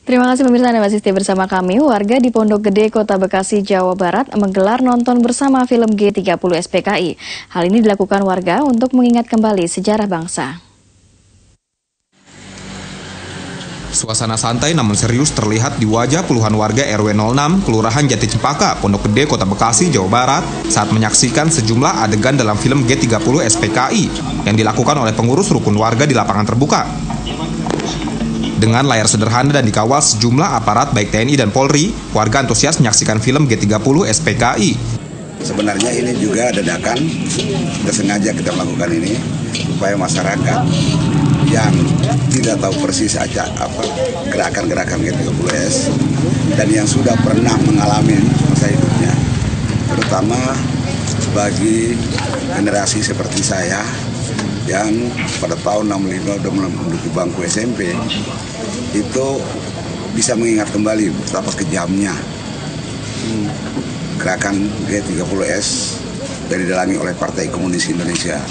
Terima kasih pemirsa Anda masih setia bersama kami. Warga di Pondok Gede, Kota Bekasi, Jawa Barat menggelar nonton bersama film G30 SPKI. Hal ini dilakukan warga untuk mengingat kembali sejarah bangsa. Suasana santai namun serius terlihat di wajah puluhan warga RW 06, Kelurahan Jati Cempaka, Pondok Gede, Kota Bekasi, Jawa Barat saat menyaksikan sejumlah adegan dalam film G30 SPKI yang dilakukan oleh pengurus rukun warga di lapangan terbuka. Dengan layar sederhana dan dikawal sejumlah aparat baik TNI dan Polri, warga antusias menyaksikan film G30 SPKI. Sebenarnya ini juga dadakan, kita sengaja kita melakukan ini supaya masyarakat yang tidak tahu persis gerakan-gerakan G30S dan yang sudah pernah mengalami masa hidupnya, terutama bagi generasi seperti saya yang pada tahun 65 sudah menduduki bangku SMP, itu bisa mengingat kembali betapa kejamnya gerakan G30S yang didalangi oleh Partai Komunis Indonesia.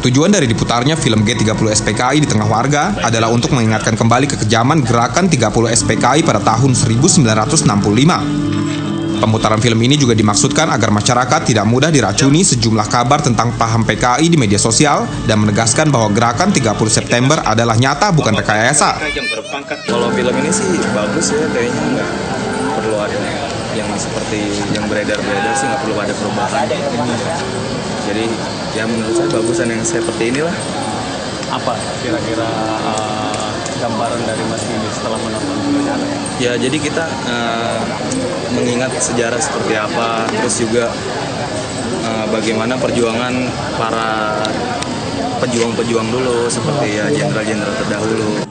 Tujuan dari diputarnya film G30 SPKI di tengah warga adalah untuk mengingatkan kembali kekejaman gerakan 30 SPKI pada tahun 1965. Pemutaran film ini juga dimaksudkan agar masyarakat tidak mudah diracuni sejumlah kabar tentang paham PKI di media sosial dan menegaskan bahwa gerakan 30 September adalah nyata bukan rekayasa. Kalau film ini sih bagus ya, kayaknya nggak perlu ada yang seperti yang beredar-beredar sih, nggak perlu ada perubahan. Jadi ya menurut saya bagusan yang seperti inilah. Apa kira-kira gambaran dari Mas ini setelah menonton filmnya? Ya jadi kita mengingat sejarah seperti apa, terus juga bagaimana perjuangan para pejuang-pejuang dulu seperti ya jenderal-jenderal terdahulu.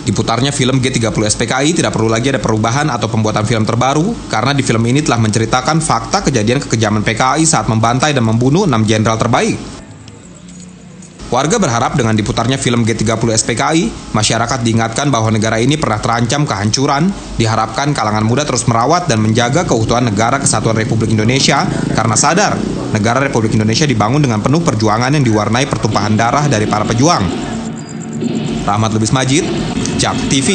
Diputarnya film G30 SPKI tidak perlu lagi ada perubahan atau pembuatan film terbaru karena di film ini telah menceritakan fakta kejadian kekejaman PKI saat membantai dan membunuh 6 jenderal terbaik. Warga berharap dengan diputarnya film G30 SPKI, masyarakat diingatkan bahwa negara ini pernah terancam kehancuran, diharapkan kalangan muda terus merawat dan menjaga keutuhan negara kesatuan Republik Indonesia karena sadar negara Republik Indonesia dibangun dengan penuh perjuangan yang diwarnai pertumpahan darah dari para pejuang. Rahmat Lubis Majid, JAK TV.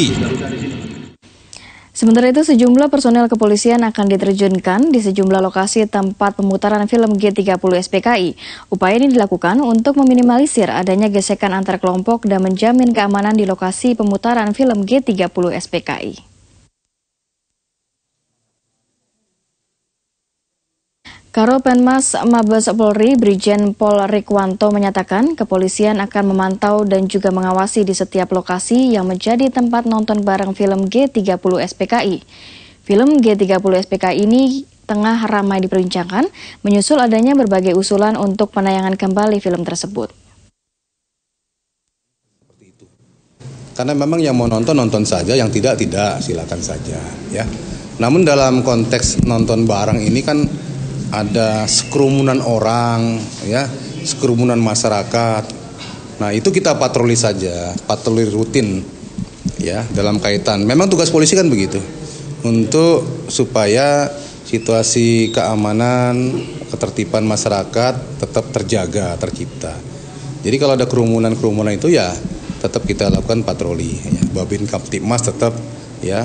Sementara itu, sejumlah personel kepolisian akan diterjunkan di sejumlah lokasi tempat pemutaran film G30 SPKI. Upaya ini dilakukan untuk meminimalisir adanya gesekan antar kelompok dan menjamin keamanan di lokasi pemutaran film G30 SPKI. Karopenmas Mabes Polri Brigjen Pol Rikwanto menyatakan kepolisian akan memantau dan juga mengawasi di setiap lokasi yang menjadi tempat nonton bareng film G30 SPKI. Film G30 SPKI ini tengah ramai diperbincangkan, menyusul adanya berbagai usulan untuk penayangan kembali film tersebut. Karena memang yang mau nonton saja, yang tidak silakan saja ya. Namun dalam konteks nonton bareng ini kan ada sekerumunan orang, ya, sekerumunan masyarakat. Nah itu kita patroli saja, patroli rutin, ya, dalam kaitan. Memang tugas polisi kan begitu, untuk supaya situasi keamanan, ketertiban masyarakat tetap terjaga, tercipta. Jadi kalau ada kerumunan itu ya tetap kita lakukan patroli. Ya. Babin Kamtibmas tetap ya.